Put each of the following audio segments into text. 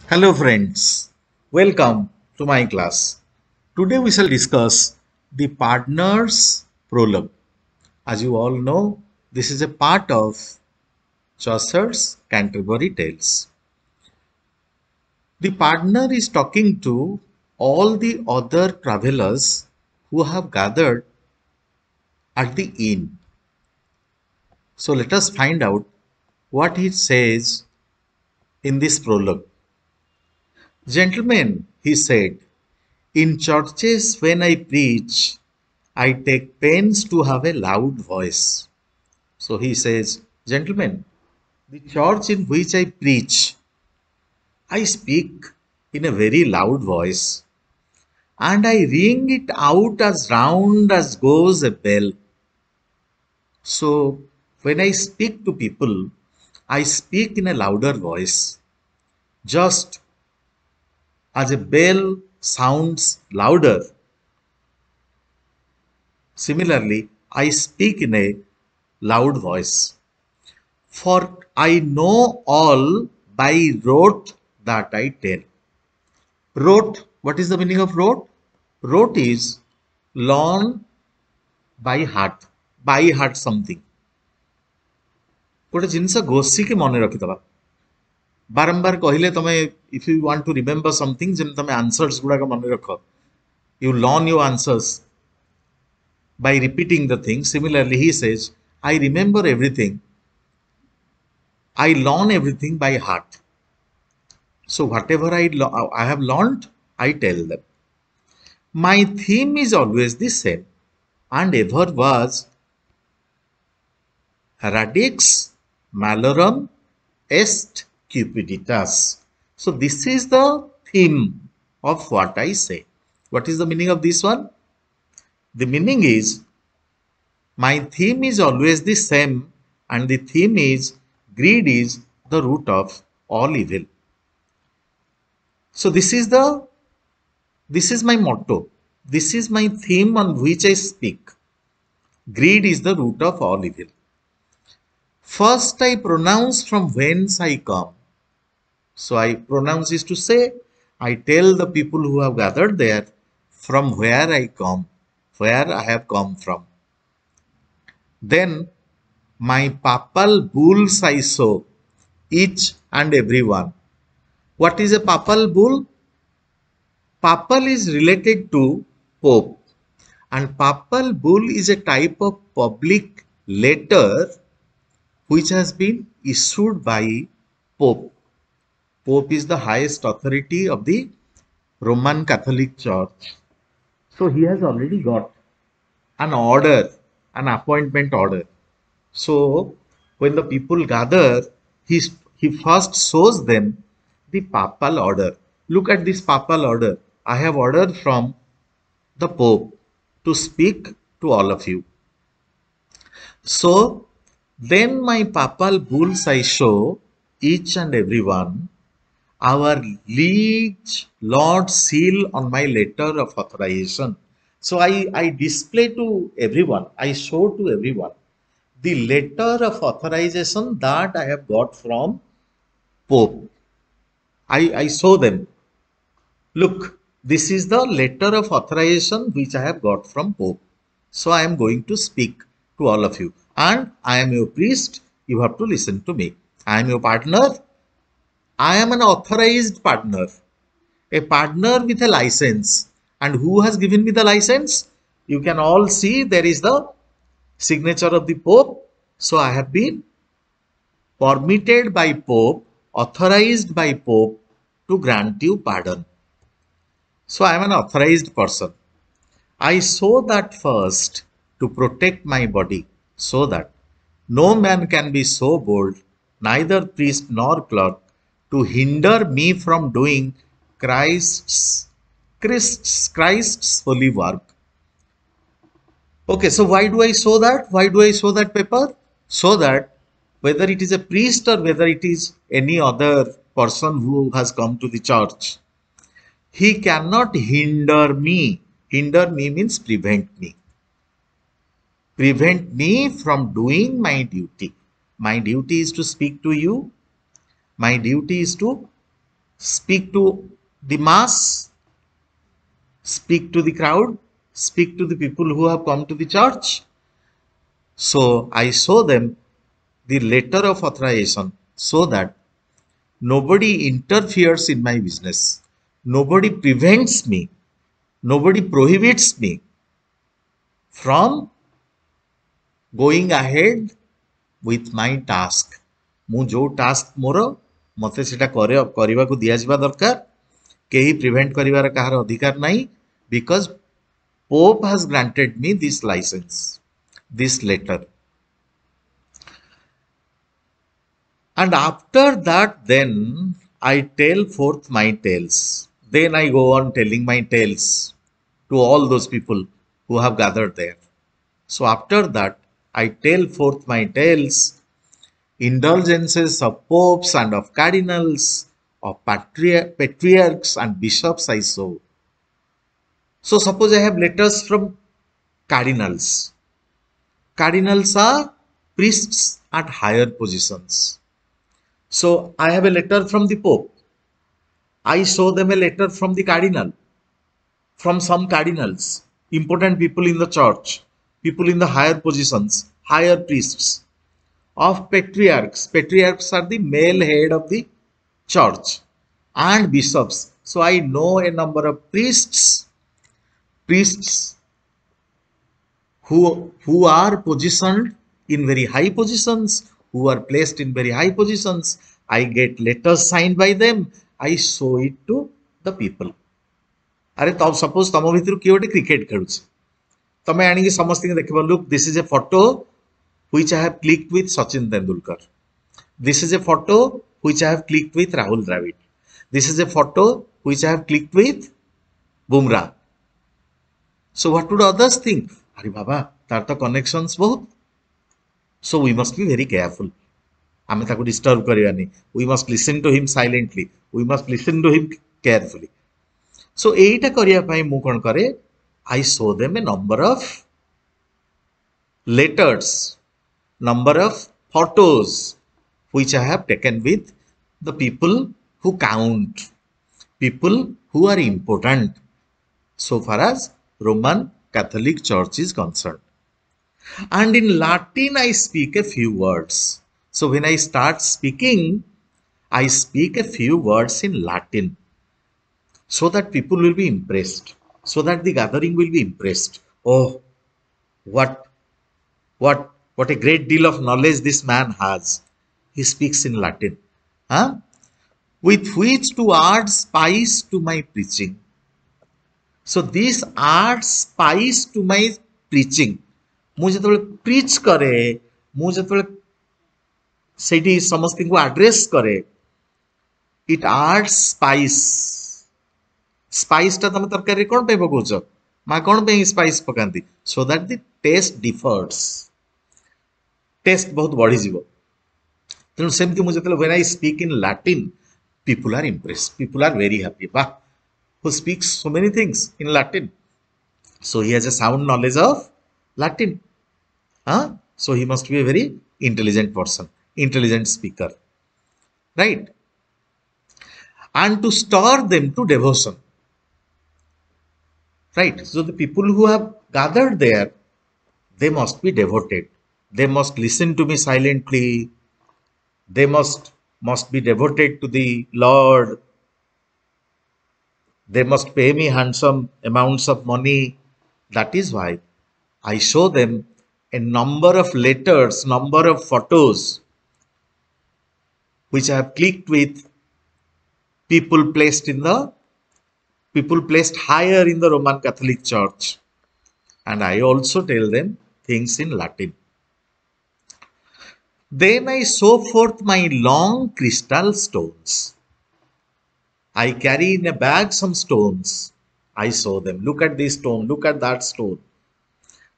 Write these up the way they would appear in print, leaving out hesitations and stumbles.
Hello friends, welcome to my class. Today we shall discuss the partner's prologue. As you all know, this is a part of Chaucer's Canterbury Tales. The partner is talking to all the other travelers who have gathered at the inn. So let us find out what he says in this prologue. Gentlemen, he said, in churches, when I preach, I take pains to have a loud voice. So he says, gentlemen, the church in which I preach, I speak in a very loud voice and I ring it out as round as goes a bell. So when I speak to people, I speak in a louder voice, just as a bell sounds louder. Similarly, I speak in a loud voice. For I know all by rote that I tell. Rote, what is the meaning of rote? Rote is learn by heart something. ଗୋଟେ ଜିନିଷ ଘୋଷିକି ମନେ ରଖିଦବା ବାରମ୍ବାର କହିଲେ ତମେ if you want to remember something ଯେମିତି ତମେ answers ଗୁଡାକ ମନେ ରଖ you learn your answers by repeating the thing. Similarly, he says, I remember everything. I learn everything by heart. So whatever I have learned, I tell them. My theme is always the same and ever was radix malorum est cupiditas. So this is the theme of what I say. What is the meaning of this one? The meaning is my theme is always the same and the theme is greed is the root of all evil. So this is my motto. This is my theme on which I speak. Greed is the root of all evil. First I pronounce from whence I come. So I pronounce is to say, I tell the people who have gathered there from where I come, where I have come from. Then my papal bulls I sow, each and every one. What is a papal bull? Papal is related to Pope, and papal bull is a type of public letter which has been issued by Pope. Pope is the highest authority of the Roman Catholic Church. So he has already got an order, an appointment order. So when the people gather, he first shows them the papal order. Look at this papal order. I have ordered from the Pope to speak to all of you. So then my papal bulls I show each and every one our liege lord seal on my letter of authorization. So I display to everyone, I show to everyone the letter of authorization that I have got from Pope. I show them. Look, this is the letter of authorization which I have got from Pope. So I am going to speak to all of you. And I am your priest. You have to listen to me. I am your partner. I am an authorized partner. A partner with a license. And who has given me the license? You can all see there is the signature of the Pope. So I have been permitted by Pope, authorized by Pope to grant you pardon. So I am an authorized person. I sow that first to protect my body so that no man can be so bold, neither priest nor clerk, to hinder me from doing Christ's holy work. Okay, so why do I sow that? Why do I sow that paper? So that whether it is a priest or whether it is any other person who has come to the church, he cannot hinder me. Hinder me means prevent me. Prevent me from doing my duty. My duty is to speak to you. My duty is to speak to the mass, speak to the crowd, speak to the people who have come to the church. So I show them the letter of authorization so that nobody interferes in my business. Nobody prevents me. Nobody prohibits me from going ahead with my task. ମୁଁ ଯୋଉ task ମୋର ମତେ ସେଟା କରିବାକୁ ଦିଆଯିବା ଦରକାର, କେହି prevent କରିବାର କାହାର ଅଧିକାର ନାହିଁ, because Pope has granted me this license, this letter. And after that, then I tell forth my tales. Then I go on telling my tales to all those people who have gathered there. So after that, I tell forth my tales, indulgences of popes and of cardinals, of patriarchs and bishops I saw. So suppose I have letters from cardinals. Cardinals are priests at higher positions. So I have a letter from the Pope. I show them a letter from the cardinal, from some cardinals, important people in the church, people in the higher positions, higher priests, of patriarchs. Patriarchs are the male head of the church, and bishops. So I know a number of priests who are positioned in very high positions, who are placed in very high positions. I get letters signed by them. I show it to the people. अरे तब suppose तुम भितर किए गोटे cricket खेलुच, तुम आनिक समस्त देख, look this is a photo which I have clicked with Sachin Tendulkar, this is a photo which I have clicked with Rahul Dravid, this is a photo which I have clicked with Bumrah. So what would others think? अरे बाबा तार तो connections बहुत. So we must be very careful. आमे ताको disturb करिवानी. We must listen to him silently. We must listen to him carefully. So एटा करिया पई मु कोन करे, I show them a number of letters, number of photos which I have taken with the people who count, people who are important so far as Roman Catholic Church is concerned. And in Latin, I speak a few words. So when I start speaking, I speak a few words in Latin so that people will be impressed, so that the gathering will be impressed. Oh, what, what a great deal of knowledge this man has. He speaks in Latin. Huh? With which to add spice to my preaching. So this adds spice to my preaching. ମୁଁ ଯେତେବେଳେ ପ୍ରିଚ୍ କରେ, ମୁଁ ଯେତେବେଳେ ସେଇଠି ସମସ୍ତଙ୍କୁ address କରେ, ଇଟ୍ ads spice. ସ୍ପାଇସ୍ଟା ତମେ ତରକାରୀରେ କ'ଣ ପାଇଁ ପକଉଛ? ମା କ'ଣ ପାଇଁ ସ୍ପାଇସ୍ ପକାନ୍ତି? So that the taste differs, taste ବହୁତ ବଢ଼ିଯିବ. ତେଣୁ ସେମିତି ମୁଁ ଯେତେବେଳେ when I speak in Latin, people are impressed, people are very happy. Wow, who speaks so many things in Latin. So he has a sound knowledge of Latin. So he must be a very intelligent person, intelligent speaker, right? And to stir them to devotion, right? So the people who have gathered there, they must be devoted. They must listen to me silently. They must be devoted to the Lord. They must pay me handsome amounts of money. That is why I show them a number of letters, number of photos which I have clicked with people placed higher in the Roman Catholic Church. And I also tell them things in Latin. Then I show forth my long crystal stones. I carry in a bag some stones. I show them. Look at this stone. Look at that stone.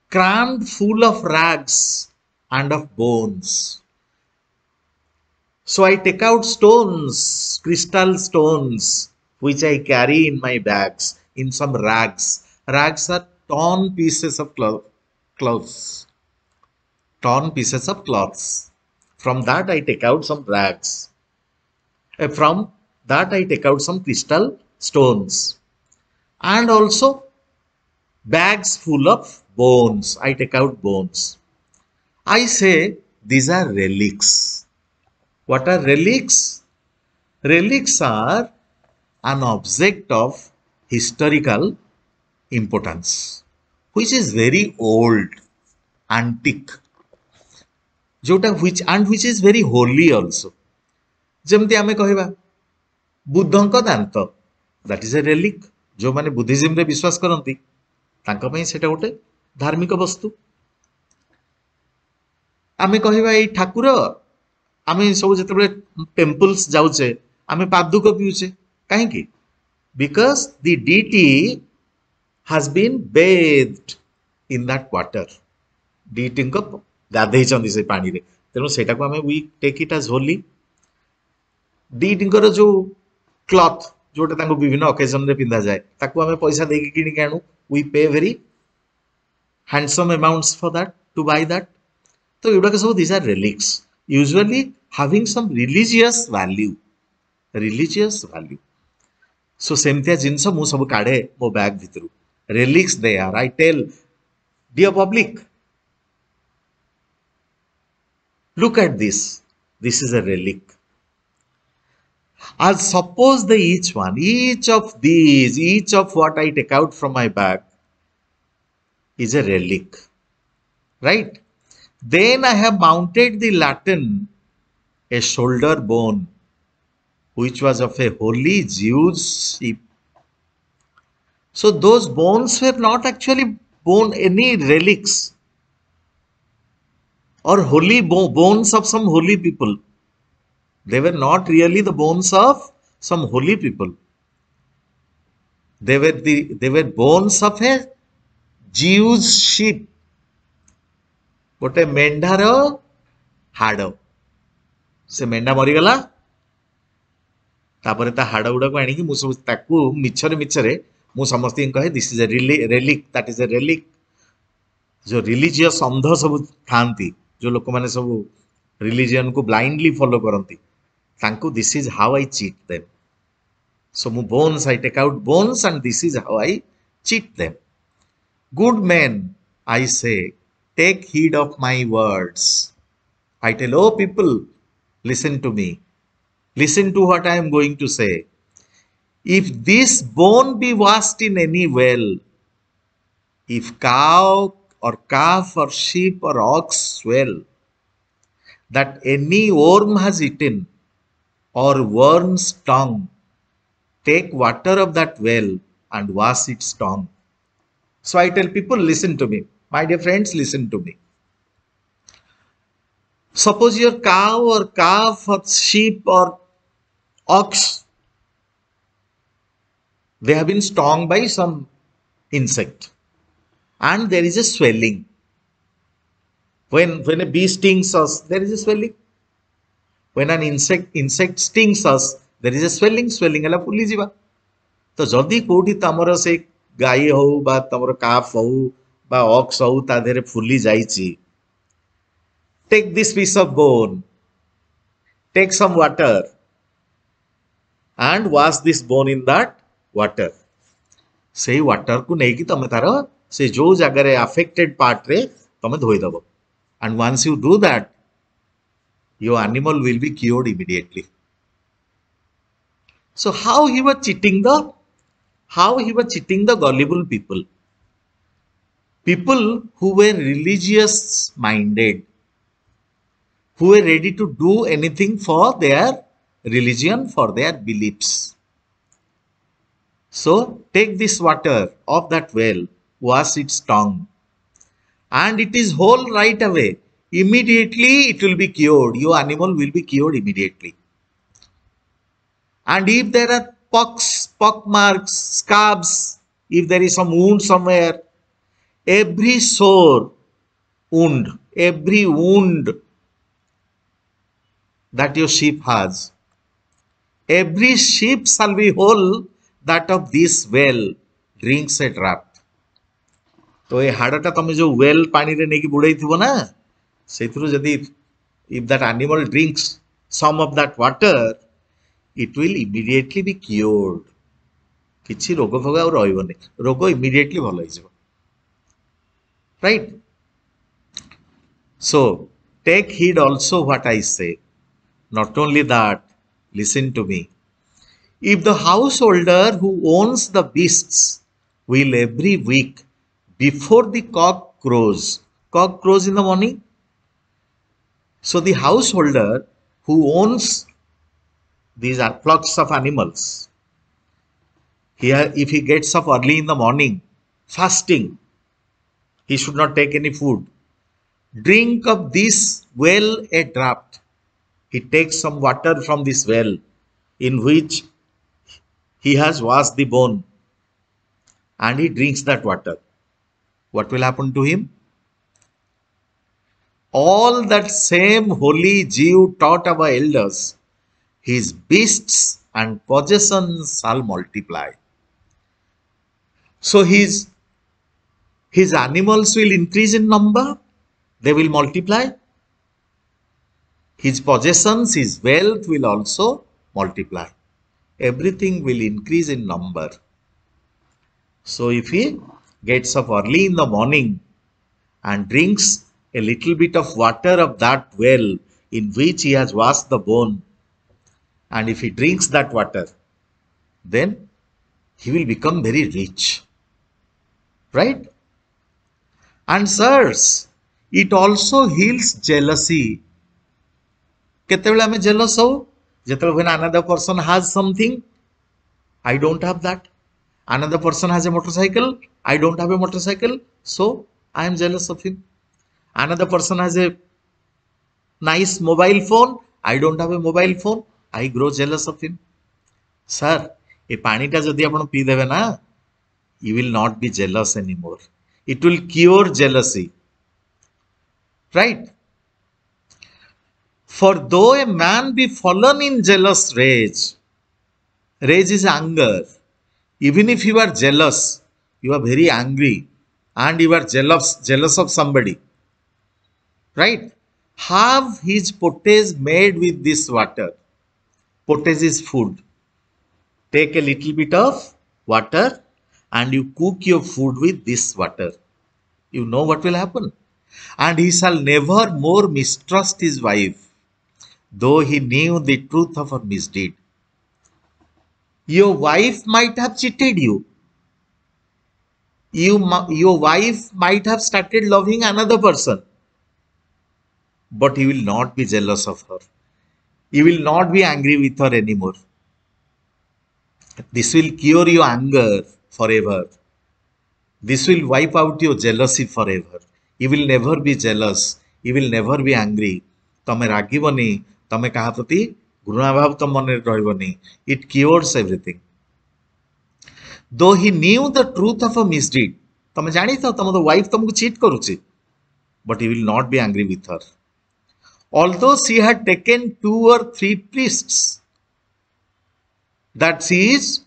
Crammed full of rags and of bones. So I take out stones, crystal stones, which I carry in my bags, in some rags. Rags are torn pieces of clothes. Torn pieces of cloths. From that I take out some rags. From that I take out some crystal stones. And also bags full of bones. I take out bones. I say these are relics. What are relics? Relics are an object of historical importance, which is very old, antique, which is very holy also. ଯେମିତି ଆମେ କହିବା ବୁଦ୍ଧଙ୍କ ଦାନ୍ତ, that is a relic. ଯେଉଁମାନେ ବୁଦ୍ଧିଜିମରେ ବିଶ୍ୱାସ କରନ୍ତି ତାଙ୍କ ପାଇଁ ସେଟା ଗୋଟେ ଧାର୍ମିକ ବସ୍ତୁ। ଆମେ କହିବା ଏଇ ଠାକୁର, ଆମେ ସବୁ ଯେତେବେଳେ ଟେମ୍ପଲ୍ସ ଯାଉଛେ ଆମେ ପାଦୁକ ପିଉଛେ, କାହିଁକି? Because the deity has been bathed in that water. ଡିଟିଙ୍କ ଗାଧେଇଛନ୍ତି ସେ ପାଣିରେ, ତେଣୁ ସେଇଟାକୁ ଆମେ we take it as holy. ଡିଟିଙ୍କର ଯୋଉ କ୍ଲଥ ଯୋଉଟା ତାଙ୍କୁ ବିଭିନ୍ନ ଅକେଜନରେ ପିନ୍ଧାଯାଏ ତାକୁ ଆମେ ପଇସା ଦେଇକି କିଣିକି ଆଣୁ, we pay very handsome amounts for that, to buy that. ତ ଏଗୁଡାକ ସବୁ these are relics, usually having some religious value. So ସେମିତିଆ ଜିନିଷ ମୁଁ ସବୁ କାଢେ ମୋ ବ୍ୟାଗ ଭିତରୁ, relics they are. I tell, dear public, look at this, this is a relic. I'll suppose each of what I take out from my bag is a relic, right? Then I have mounted the Latin, a shoulder bone, which was of a holy Jew's sheep. So those bones were not actually any relics or holy bones of some holy people. They were not really the bones of some holy people. They were bones of a Jew's sheep. गोटे मेंढार हाड़, से मेंढा मरीगला तापर ता हाड़ गुड़ा को आनिकी सब ताकू मिछरे मु समस्त कहे this is A relic, that is a relic. जो रिलीजियस अंध सब थांती, जो लोक माने सब रिलीजियन को ब्लाइंडली फॉलो करती, तांको this is how I cheat them. So मु bones, I take out bones and this is how I cheat them. Good man, I say, take heed of my words. I tell, oh people, listen to me. Listen to what I am going to say. If this bone be washed in any well, if cow or calf or sheep or ox swell, that any worm has eaten or worm's tongue, take water of that well and wash its tongue. So I tell people, listen to me. My dear friends, listen to me. Suppose your cow or calf or sheep or ox, they have been stung by some insect and there is a swelling. When a bee stings us, there is a swelling. When an insect stings us, there is a swelling ala puli jiba. तो जदि कोठी तमर से गाई हो बा तमर काफ हो बा ऑक्स हो ता देरे fully जाइची, take this piece of bone, take some water and wash this bone in that water. से water को नहीं कि तमे तारो से जो जगह रे affected part रे तमे धोई दबो, and once you do that, your animal will be cured immediately. So how he was cheating the gullible people who were religious minded, who were ready to do anything for their religion, for their beliefs. So take this water of that well, wash its tongue, and it is whole right away. Immediately it will be cured. Your animal will be cured immediately. And if there are pock marks, scabs, if there is some wound somewhere, every sore wound, every wound that your sheep has, every sheep shall be whole that of this well drinks a draught. तो ये हाड़टा तमे जो well पानी रे नेकी बुड़ाई थिबो ना, सेथुरु जदी if that animal drinks some of that water, it will immediately be cured. କିଛି ରୋଗ ଫୋଗ ଆଉ ରହିବନି, ରୋଗ immediately ଭଲ ହେଇଯିବ, right? So take heed also what I say. Not only that, listen to me. If the householder who owns the beasts will every week before the cock crows in the morning. So the householder who owns these are flocks of animals. Here, if he gets up early in the morning, fasting, he should not take any food. Drink of this well a draught. He takes some water from this well in which he has washed the bone and he drinks that water. What will happen to him? All that same holy Jew taught our elders, his beasts and possessions shall multiply. So his animals will increase in number, they will multiply. His possessions, his wealth will also multiply. Everything will increase in number. So if he gets up early in the morning and drinks a little bit of water of that well in which he has washed the bone, and if he drinks that water, then he will become very rich, right? And sirs, it also heals jealousy. Keteବେଳେ ଆମେ jealous ହଉ? ଯେତେବେଳେ when another person has something, I don't have that. Another person has a motorcycle, I don't have a motorcycle, so I am jealous of him. Another person has a nice mobile phone, I don't have a mobile phone, I grow jealous of him. Sir, ए पानीटा जदि आपण P देबे ना, you will not be jealous anymore. It will cure jealousy, right? For though a man be fallen in jealous rage, rage is anger. Even if you are jealous, you are very angry and you are jealous of somebody, right? Have his pottage made with this water. Pottage is food. Take a little bit of water and you cook your food with this water. You know what will happen? And he shall never more mistrust his wife, though he knew the truth of her misdeed. Your wife might have cheated you. Your wife might have started loving another person, but you will not be jealous of her. You will not be angry with her anymore. This will cure your anger forever. This will wipe out your jealousy forever. You will never be jealous. You will never be angry. तमे रागिबनी, तमे कहा प्रति घृणा भाव तम मन रहिबनी. It cures everything. Though he knew the truth of a misdeed, तमे जानी था तम wife तुमको cheat करुची, but he will not be angry with her. Although she had taken 2 or 3 priests, that she is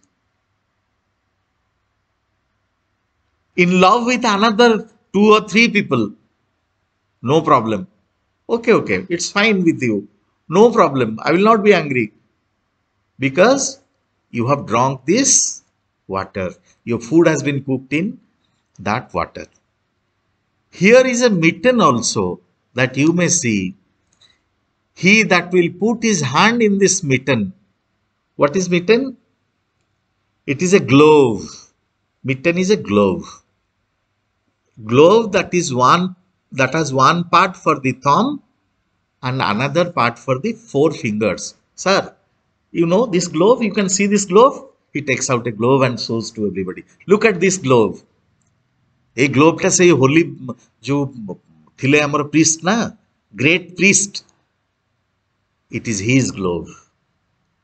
in love with another 2 or 3 people, no problem. Okay, it's fine with you. No problem. I will not be angry because you have drunk this water. Your food has been cooked in that water. Here is a mitten also that you may see. He that will put his hand in this mitten. What is mitten? It is a glove. Mitten is a glove. Glove that has one part for the thumb and another part for the 4 fingers. Sir, you know this glove? You can see this glove? He takes out a glove and shows to everybody. Look at this glove. A glove ta say holy jo thile amar priest na, great priest. It is his glove.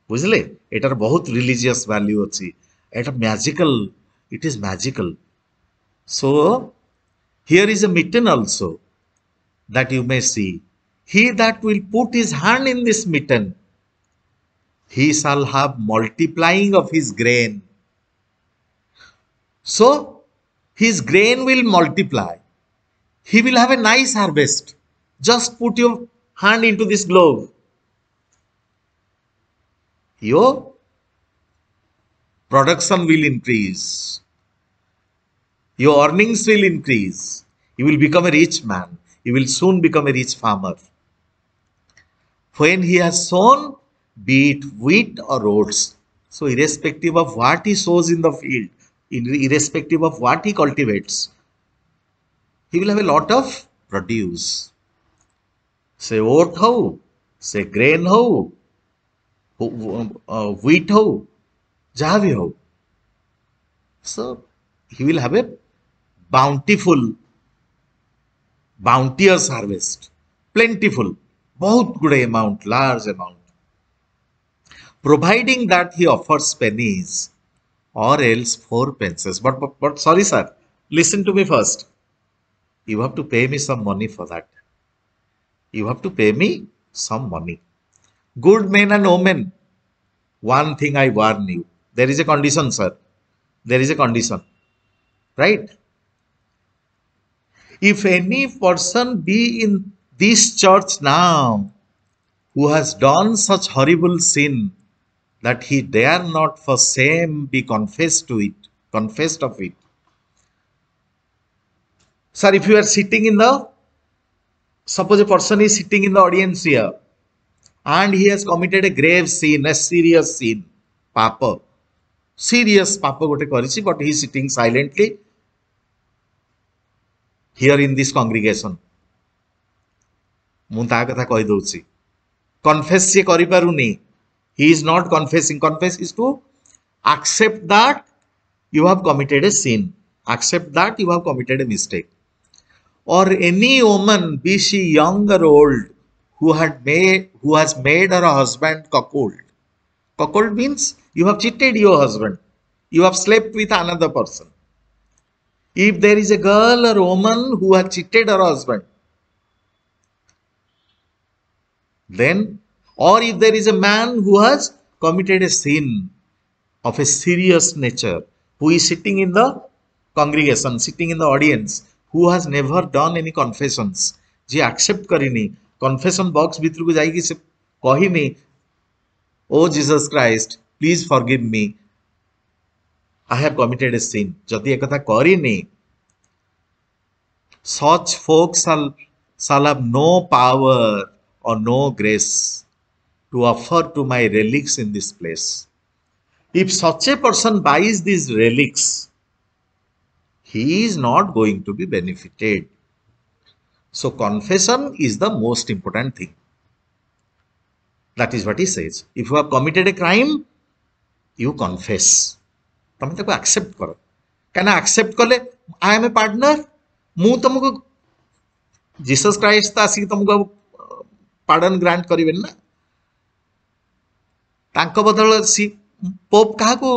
बुझले एटार बहुत religious value अछि, एटा magical, it is magical. So here is a mitten also that you may see. He that will put his hand in this mitten, he shall have multiplying of his grain. So his grain will multiply. He will have a nice harvest. Just put your hand into this glove. your production will increase, your earnings will increase, you will become a rich man, you will soon become a rich farmer. When he has sown, be it wheat or oats, so irrespective of what he sows in the field, irrespective of what he cultivates, he will have a lot of produce. Say oat ho, say grain ho, wheat ho, jaha bhi ho. So he will have a bountiful, bounteous harvest, plentiful, बहुत good amount, large amount. Providing that he offers pennies or else four pences. But sorry, sir, listen to me first. You have to pay me some money for that. You have to pay me some money. Good men and women, one thing I warn you. There is a condition, sir. There is a condition. Right? If any person be in this church now who has done such horrible sin that he dare not for shame be confessed of it. Sir, if you are sitting in the, suppose a person is sitting in the audience here and he has committed a grave sin, a serious sin, papa, serious papa gote karichi, but he is sitting silently here in this congregation. ମୁଁ ତା କଥା କହିଦଉଛି confess ସେ କରିପାରୁନି, he is not confessing. Confess is to accept that you have committed a sin, accept that you have committed a mistake. Or any woman, be she young or old, who has made her husband cuckold. Cuckold means you have cheated your husband, you have slept with another person. If there is a girl or woman who has cheated her husband, then, or if there is a man who has committed a sin of a serious nature, who is sitting in the congregation, sitting in the audience, who has never done any confessions, J accept करिनी, confession box भितर को जाइए से कहिनी, oh Jesus Christ, please forgive me, I have committed a sin. जदि एक कथा करिनी, such folks shall have no power or no grace to offer to my relics in this place. If such a person buys these relics, he is not going to be benefited. So confession is the most important thing. That is what he says. If you have committed a crime, you confess. तमें ताको accept करो. Can I accept कले? I am a partner. मु तुमको Jesus Christ आसी तुमको pardon grant करिवेन ना. तांको बदल सी पोप कहा को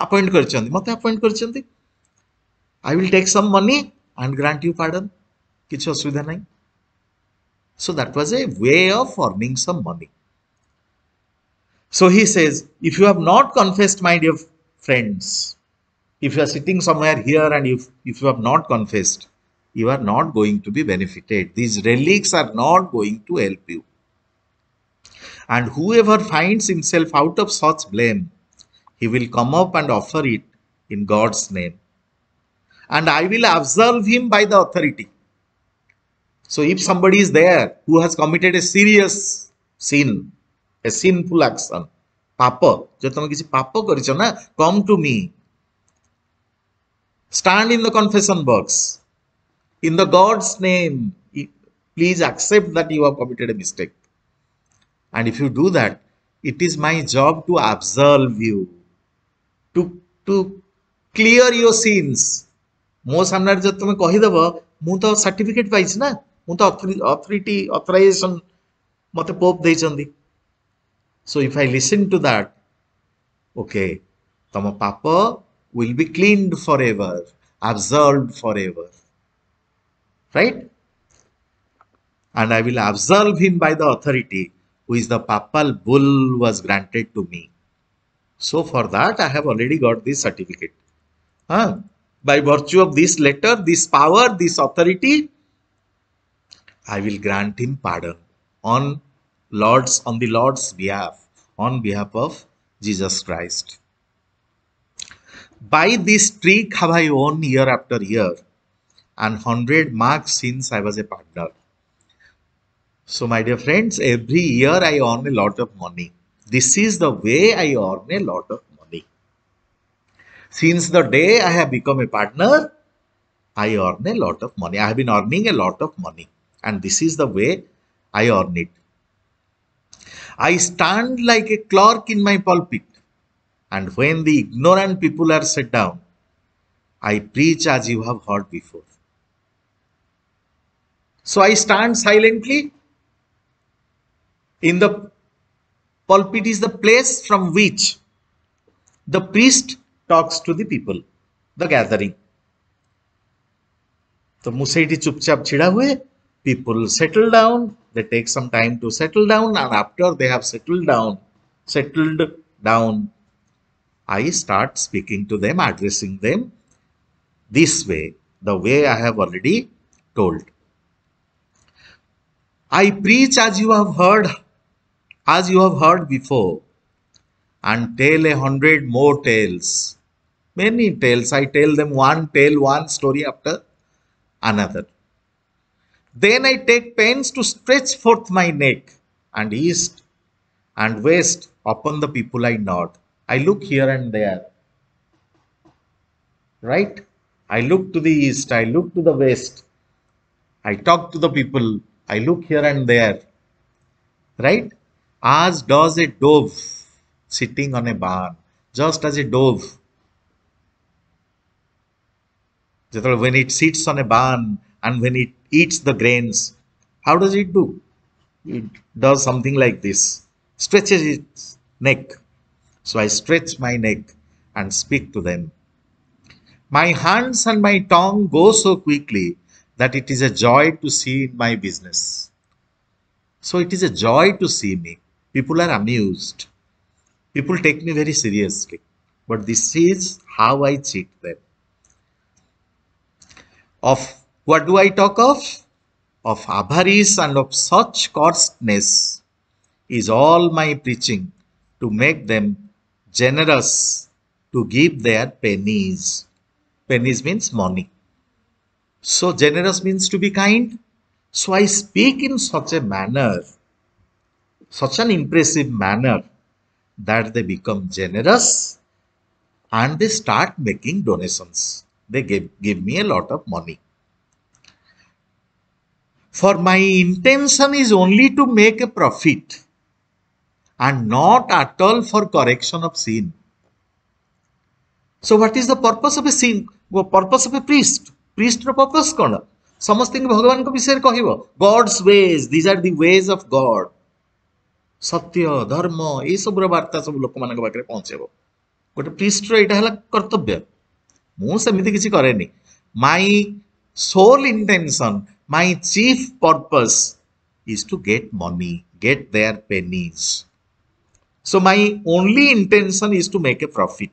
अपॉइंट करचंदी, मते appoint करचंदी. I will take some money and grant you pardon. किछि असुविधा नहीं. So that was a way of earning some money. So he says, if you have not confessed, my dear friends, if you are sitting somewhere here and if you have not confessed, you are not going to be benefited. These relics are not going to help you. And whoever finds himself out of such blame, he will come up and offer it in God's name. And I will absolve him by the authority. So if somebody is there who has committed a serious sin, a sinful action, papa, jo tame kiछि papa karicho na, come to me. Stand in the confession box. In the God's name, please accept that you have committed a mistake. And if you do that, it is my job to absolve you, to clear your sins. मो सामने जब तुम्हें कहीदेव मु तो certificate पाइछि ना, मु तो authority authorisation मते pope देइछंदी. So if I listen to that, okay, तम पाप will be cleaned forever, absolved forever, right? And I will absolve him by the authority which the papal bull was granted to me. So for that I have already got this certificate. By virtue of this letter, this power, this authority, I will grant him pardon on the Lord's behalf, on behalf of Jesus Christ. By this trick have I won year after year, and 100 marks since I was a partner. So, my dear friends, every year I earn a lot of money. This is the way I earn a lot of money. Since the day I have become a partner, I earn a lot of money. I have been earning a lot of money, and this is the way I earn it. I stand like a clerk in my pulpit, and when the ignorant people are set down, I preach as you have heard before. So I stand silently. In the pulpit is the place from which the priest talks to the people, the gathering. So ମୁଁ ସେଇଠି ଚୁପଚାପ ଛିଡ଼ା ହୁଏ. People settle down. They take some time to settle down, and after they have settled down, I start speaking to them, addressing them this way, the way I have already told. I preach as you have heard before, and tell 100 more tales. Many tales. I tell them one tale, one story after another. Then I take pains to stretch forth my neck, and east and west upon the people I nod. I look here and there. Right? I look to the east, I look to the west. I talk to the people. I look here and there. Right? As does a dove sitting on a barn. Just as a dove, when it sits on a barn and when it eats the grains, how does it do? It does something like this. Stretches its neck. So I stretch my neck and speak to them. My hands and my tongue go so quickly that it is a joy to see in my business. So it is a joy to see me. People are amused. People take me very seriously. But this is how I cheat them. Of what do I talk of? Of avarice and of such coarseness is all my preaching, to make them generous, to give their pennies. Pennies means money. So generous means to be kind. So I speak in such a manner, such an impressive manner, that they become generous and they start making donations. They give me a lot of money. For my intention is only to make a profit and not at all for correction of sin. So what is the purpose of a sin? Purpose of a priest? Priest ର purpose କ'ଣ? ସମସ୍ତଙ୍କୁ ଭଗବାନଙ୍କ ବିଷୟରେ କହିବ. God's ways, these are the ways of God. ସତ୍ୟ, ଧର୍ମ, ଏଇସବୁର ବାର୍ତ୍ତା ସବୁ ଲୋକମାନଙ୍କ ପାଖରେ ପହଞ୍ଚେଇବ. ଗୋଟେ ପ୍ରିଷ୍ଟର ଏଇଟା ହେଲା କର୍ତ୍ତବ୍ୟ. ମୁଁ ସେମିତି କିଛି କରେନି. My sole intention, my chief purpose is to get money, get their pennies. So my only intention is to make a profit.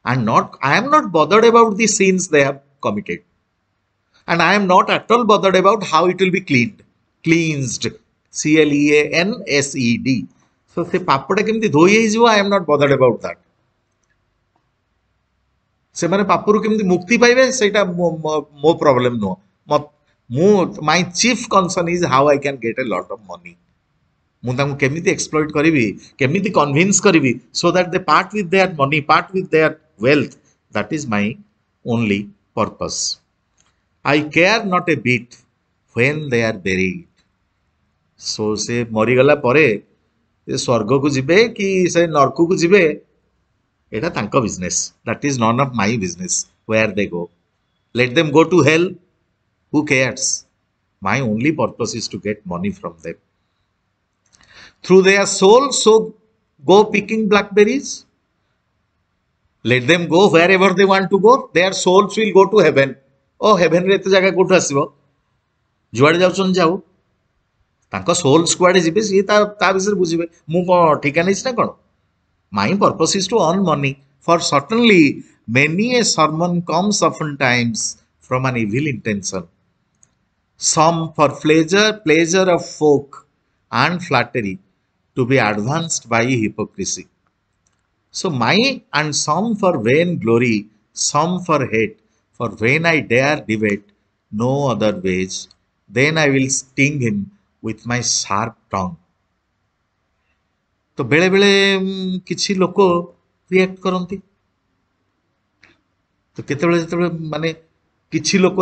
And I am not bothered about the sins they have committed. And I am not at all bothered about how it will be cleansed. CLEANSED. So se papota kemti dhoi heijibo, I am not bothered about that. ସେମାନେ ପାପରୁ କେମିତି ମୁକ୍ତି ପାଇବେ ସେଇଟା ମୋ problem ନୁହଁ. My chief concern is how I can get a lot of money. ମୁଁ ତାଙ୍କୁ କେମିତି ଏକ୍ସପ୍ଲଏଟ୍ କରିବି, କେମିତି କନଭିନ୍ସ କରିବି, so that they part with their money, part with their wealth. That is my only purpose. I care not a bit when they are buried. So ସେ ମରିଗଲା ପରେ ସେ ସ୍ୱର୍ଗକୁ ଯିବେ କି ସେ ନରକକୁ ଯିବେ, ଏଇଟା ତାଙ୍କ business. That is none of my business where they go. Let them go to hell. Who cares? My only purpose is to get money from them. Through their souls, so go picking blackberries. Let them go wherever they want to go. Their souls will go to heaven. Oh, heaven ରେ ଏତେ ଜାଗା କୋଉଠୁ ଆସିବ? ଯୁଆଡ଼େ ଯାଉଛନ୍ତି ଯାଉ. ତାଙ୍କ souls କୁଆଡ଼େ ଯିବେ ସିଏ ତା ବିଷୟରେ ବୁଝିବେ. ମୁଁ କ'ଣ ଠିକା ନେଇଛି ନା କ'ଣ? My purpose is to earn money. For certainly many a sermon comes oftentimes from an evil intention. Some for pleasure of folk and flattery, to be advanced by hypocrisy. So my and some for vain glory, some for hate. For when I dare debate no other ways, then I will sting him with my sharp tongue. तो बेले बेले किछि लोक react करती तो केतेबेले जेतेबेले माने किछि लोक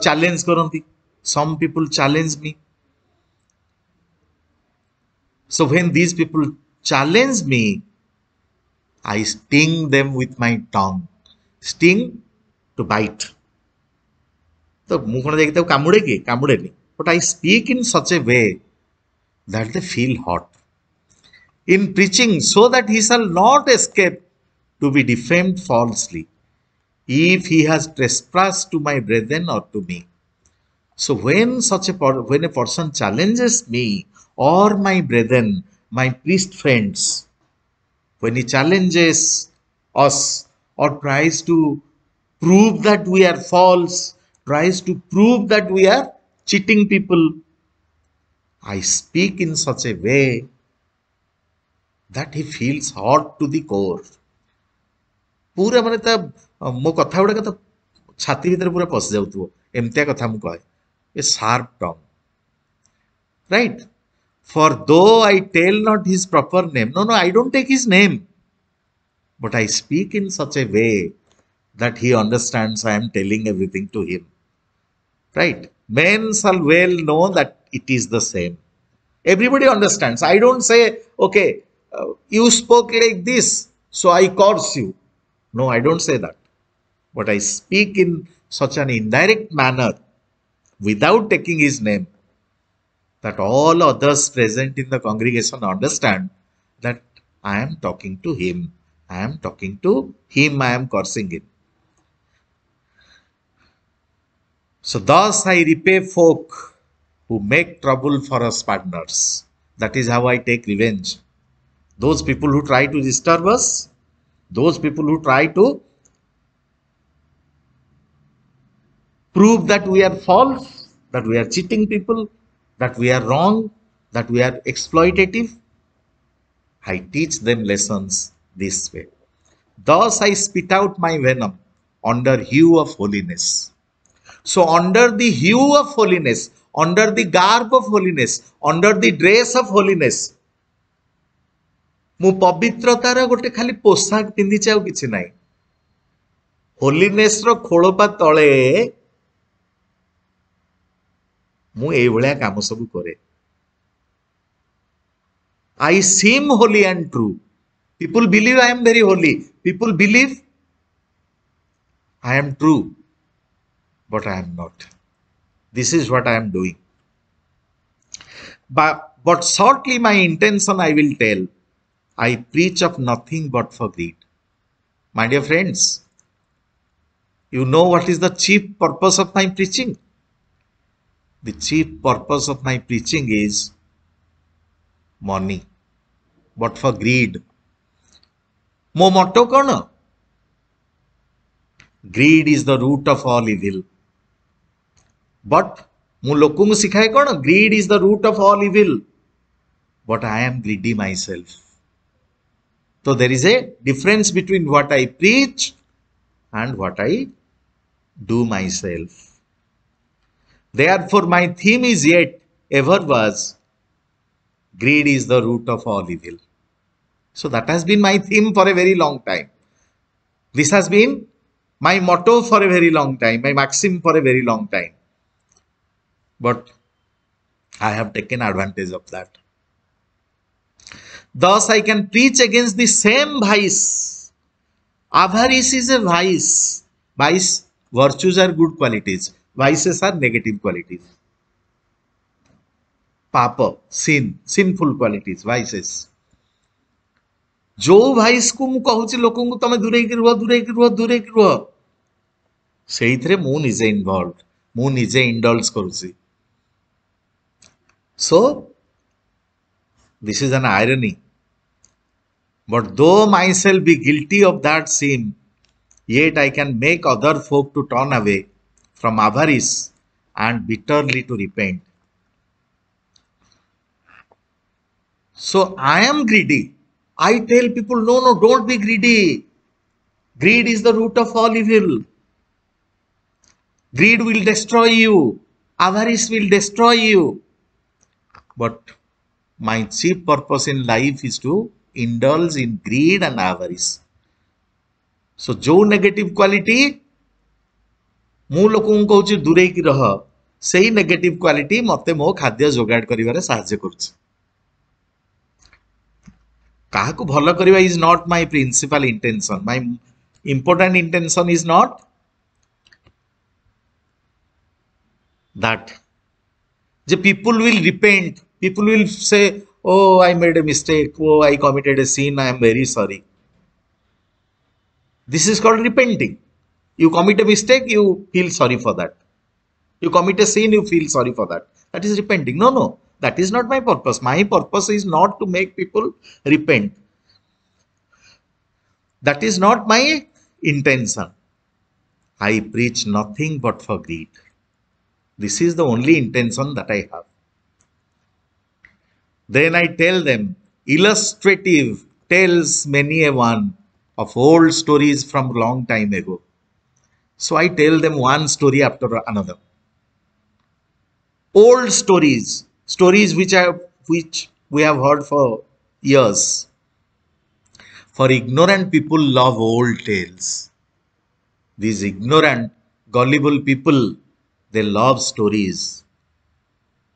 चैलेंज करती some people challenge me. So when these people challenge me, I sting them with my tongue. Sting to bite. तो ମୁଁ କଣ ଯାଇକି ତାକୁ କାମୁଡେ କି କାମୁଡେନି, but I speak in such a way that they feel hot in preaching, so that he shall not escape to be defamed falsely if he has trespassed to my brethren or to me. So when a person challenges me or my brethren, my priest friends, when he challenges us or tries to prove that we are false, tries to prove that we are cheating people, I speak in such a way that he feels hot to the core. पूरा माने ता मो कथा गुडा तो छाती भीतर पूरा पस जाउथबो एमतिया कथा मु कहे a sharp tongue, right. For though I tell not his proper name, no, I don't take his name, but I speak in such a way that he understands I am telling everything to him. Right? Men shall well know that it is the same. Everybody understands. I don't say, okay, you spoke like this, so I curse you. No, I don't say that. But I speak in such an indirect manner without taking his name that all others present in the congregation understand that I am talking to him. I am talking to him. I am cursing him. So thus I repay folk who make trouble for us partners. That is how I take revenge. Those people who try to disturb us, those people who try to prove that we are false, that we are cheating people, that we are wrong, that we are exploitative, I teach them lessons this way. Thus I spit out my venom under hue of holiness. So under the hue of holiness, under the garb of holiness, under the dress of holiness, ମୁଁ ପବିତ୍ରତାର ଗୋଟେ ଖାଲି ପୋଷାକ ପିନ୍ଧିଛି ଆଉ କିଛି ନାହିଁ. ହୋଲିନେସ ର ଖୋଳପା ତଳେ ମୁଁ ଏଇଭଳିଆ କାମ ସବୁ କରେ. I seem holy and true. People believe I am very holy. People believe I am true. But I am not. This is what I am doing. But shortly my intention I will tell. I preach of nothing but for greed. My dear friends, you know what is the chief purpose of my preaching? The chief purpose of my preaching is money, but for greed. Mo motto kona? Greed is the root of all evil. But mu lokungu sikhaye kona? Greed is the root of all evil. But I am greedy myself. So there is a difference between what I preach and what I do myself. Therefore my theme is yet, ever was, greed is the root of all evil. So that has been my theme for a very long time. This has been my motto for a very long time, my maxim for a very long time. But I have taken advantage of that. Thus I can preach against the same vice. Avarice is a vice. Vice, virtues are good qualities. Vices are negative qualities. Papa, sin, sinful qualities, vices. जो vice को मु कहूची लोकों को तमे दूरे की रुह सेइथरे मु निजे इन्वॉल्व मु निजे इंडल्ज करूची. So this is an irony. But though myself be guilty of that sin, yet I can make other folk to turn away from avarice and bitterly to repent. So I am greedy. I tell people, no, no, don't be greedy. Greed is the root of all evil. Greed will destroy you. Avarice will destroy you. But my chief purpose in life is to indulge in greed and avarice. So, जो negative quality ମୁଁ ଲୋକଙ୍କୁ କହୁଛି ଦୂରେଇକି ରହ, ସେଇ negative quality ମତେ ମୋ ଖାଦ୍ୟ ଯୋଗାଡ଼ କରିବାରେ ସାହାଯ୍ୟ କରୁଛି। କାହାକୁ ଭଲ କରିବା is not my principal intention. My important intention is not that the people will repent, people will say, oh, I made a mistake, oh, I committed a sin, I am very sorry. This is called repenting. You commit a mistake, you feel sorry for that. You commit a sin, you feel sorry for that. That is repenting. No, no, that is not my purpose. My purpose is not to make people repent. That is not my intention. I preach nothing but for greed. This is the only intention that I have. Then I tell them illustrative tales many a one of old stories from long time ago. So I tell them one story after another. Old stories, stories which we have heard for years. For ignorant people love old tales. These ignorant, gullible people, they love stories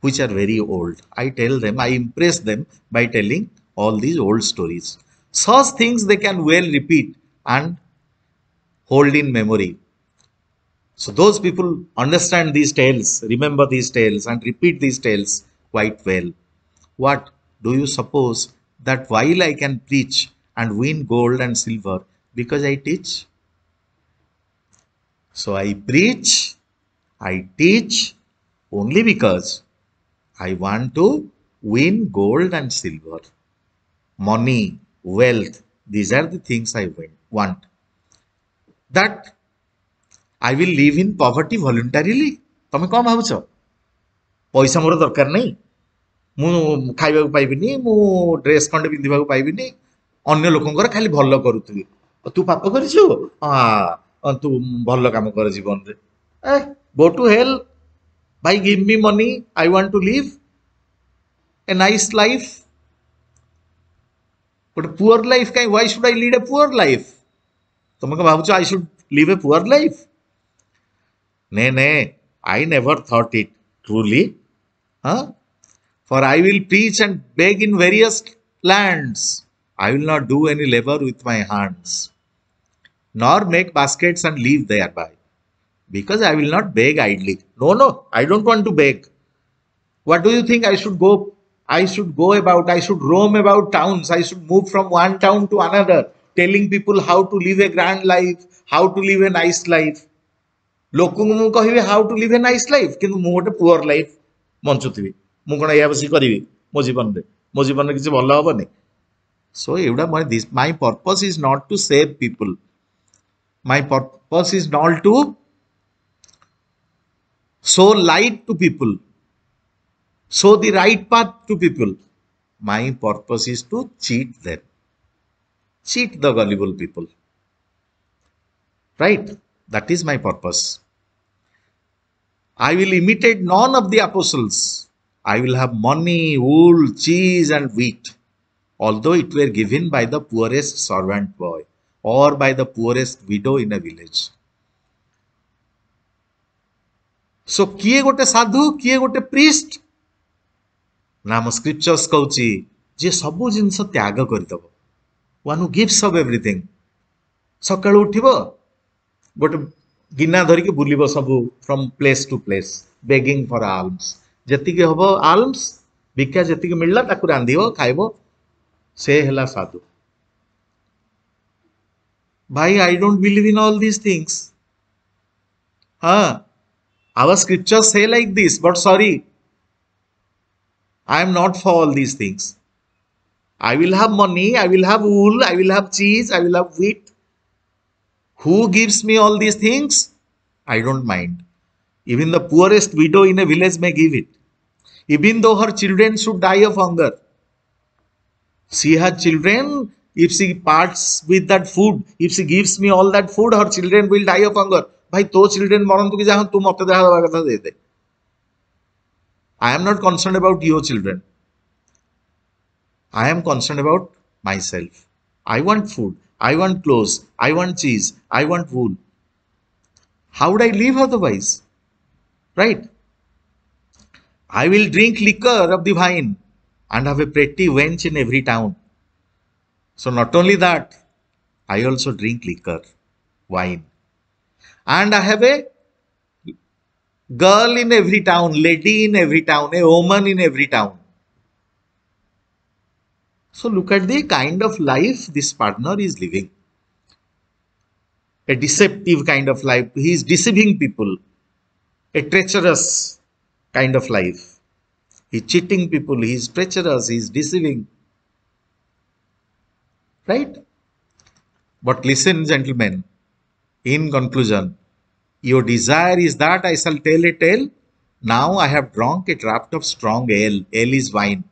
which are very old. I tell them, I impress them by telling all these old stories. Such things they can well repeat and hold in memory. So those people understand these tales, remember these tales and repeat these tales quite well. What do you suppose that while I can preach and win gold and silver because I teach? So I preach, I teach only because I want to win gold and silver. Money, wealth, these are the things I want. That I will live in poverty voluntarily. ତମେ କଣ ଭାବୁଛ? ପଇସା ମୋର ଦରକାର ନାହିଁ, ମୁଁ ଖାଇବାକୁ ପାଇବିନି, ମୁଁ ଡ୍ରେସ୍ ଖଣ୍ଡେ ପିନ୍ଧିବାକୁ ପାଇବିନି, ଅନ୍ୟ ଲୋକଙ୍କର ଖାଲି ଭଲ କରୁଥିବି। ତୁ ପାପ କରିଛୁ, ତୁ ଭଲ କାମ କର ଜୀବନରେ। Go to hell. By give me money, I want to live a nice life. But a poor life, why should I lead a poor life? ତମେ କଣ ଭାବୁଛ I should live a poor life? Nay, I never thought it truly. For I will preach and beg in various lands. I will not do any labor with my hands, nor make baskets and live thereby, because I will not beg idly. No, I don't want to beg. What do you think I should go? I should roam about towns. I should move from one town to another, telling people how to live a grand life, how to live a nice life. ଲୋକଙ୍କୁ ମୁଁ କହିବି how to live a nice life, କିନ୍ତୁ ମୁଁ ଗୋଟେ poor life ବଞ୍ଚୁଥିବି। ମୁଁ କଣ ଏଇଆ ବସି କରିବି ମୋ ଜୀବନରେ କିଛି ଭଲ ହବନି। So ଏଗୁଡ଼ା my purpose is not to save people. My purpose is not to show light to people, show the right path to people. My purpose is to cheat them, cheat the gullible people. Right? That is my purpose. I will imitate none of the apostles. I will have money, wool, cheese and wheat, although it were given by the poorest servant boy or by the poorest widow in a village. So kiye gote sadhu, kiye gote priest? Nam scriptures कहूची जे सबु जिंस त्याग करदब, one who gives up everything. सकाळु उठिबो गोटे गिना धरिक बुलिबो सबु from place to place begging for alms. जेतिके हबो alms भिक्षा जेतिके मिलला ताकु रांधिबो खाइबो, से हेला साधु। भाई, I don't believe in all these things. Our scriptures say like this, but sorry, I am not for all these things. I will have money, I will have wool, I will have cheese, I will have wheat. Who gives me all these things? I don't mind. Even the poorest widow in a village may give it, even though her children should die of hunger. She has children. If she parts with that food, if she gives me all that food, her children will die of hunger. भाई तो children मरन कि जहाँ तू मत देहा दबा कथा दे दे. I am not concerned about your children. I am concerned about myself. I want food. I want clothes. I want cheese. I want wool. How would I live otherwise? Right? I will drink liquor of the vine and have a pretty wench in every town. So not only that, I also drink liquor, wine. And I have a girl in every town, lady in every town, a woman in every town. So look at the kind of life this partner is living. A deceptive kind of life. He is deceiving people. A treacherous kind of life. He is cheating people. He is treacherous. He is deceiving. Right? But listen, gentlemen, in conclusion, your desire is that I shall tell a tale. Now I have drunk a draught of strong ale. Ale is wine.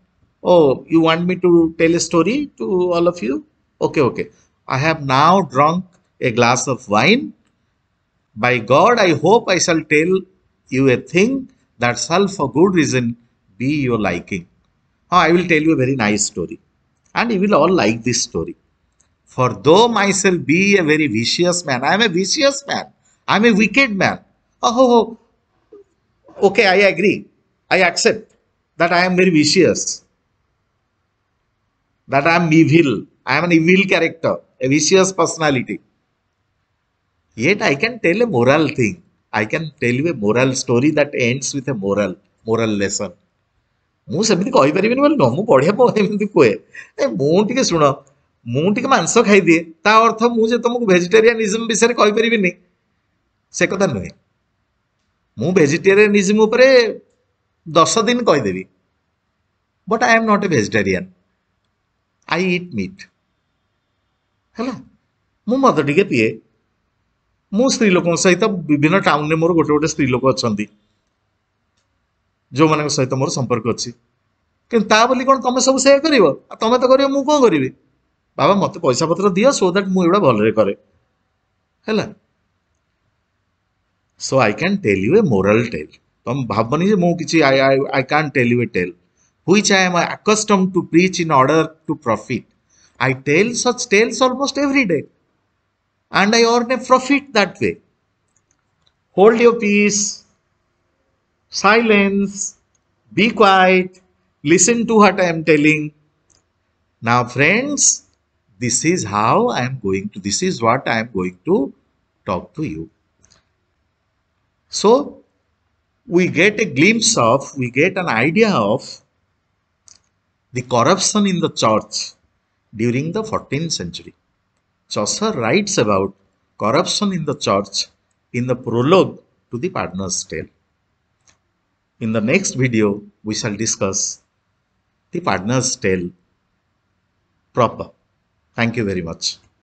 Oh, you want me to tell a story to all of you? Okay, okay. I have now drunk a glass of wine. By God, I hope I shall tell you a thing that shall for good reason be your liking. I will tell you a very nice story. And you will all like this story. For though myself be a very vicious man, I am a vicious man. I am a wicked man. Oh, okay, I agree. I accept that I am very vicious, that I am evil. I am an evil character, a vicious personality. Yet I can tell a moral thing. I can tell you a moral story that ends with a moral lesson. ମୁଁ ସେମିତି କହିପାରିବିନି ବୋଲି ନୁହଁ, ମୁଁ ବଢିଆ ଏମିତି କୁହେ, ମୁଁ ଟିକେ ଶୁଣ, ମୁଁ ଟିକେ ମାଂସ ଖାଇଦିଏ, ତା ଅର୍ଥ ମୁଁ ଯେ ତମକୁ ଭେଜିଟେରିଆନିଜମ ବିଷୟରେ କହିପାରିବିନି ସେ କଥା ନୁହେଁ. ମୁଁ ଭେଜିଟେରିଆନିଜମ ଉପରେ 10 ଦିନ କହିଦେବି, but I am not a vegetarian. I eat meat. ହେଲା, ମୁଁ ମଦ ଟିକେ ପିଏ. ମୁଁ ସ୍ତ୍ରୀ ଲୋକଙ୍କ ସହିତ ବିଭିନ୍ନ ଟାଉନରେ ମୋର ଗୋଟେ ଗୋଟେ ସ୍ତ୍ରୀ ଲୋକ ଅଛନ୍ତି ଯୋଉମାନଙ୍କ ସହିତ ମୋର ସମ୍ପର୍କ ଅଛି. କିନ୍ତୁ ତା ବୋଲି କଣ ତମେ ସବୁ ସେୟା କରିବ? ତମେ ତ କରିବ, ମୁଁ କଣ କରିବି? ବାବା ମତେ ପଇସା ପତ୍ର ଦିଅ, ସୋ ଦ୍ୟାଟ୍ ମୁଁ ଏଗୁଡ଼ା ଭଲରେ କରେ. ହେଲା, so I can tell you a moral tale. ତମେ ଭାବନି ଯେ ମୁଁ କିଛି I can tell you a tale which I am accustomed to preach in order to profit. I tell such tales almost every day and I earn a profit that way. Hold your peace, silence, be quiet, listen to what I am telling. Now friends, this is what I am going to talk to you. So we get an idea of the corruption in the church during the 14th century. Chaucer writes about corruption in the church in the prologue to the Partner's Tale. In the next video, we shall discuss the Partner's Tale proper. Thank you very much.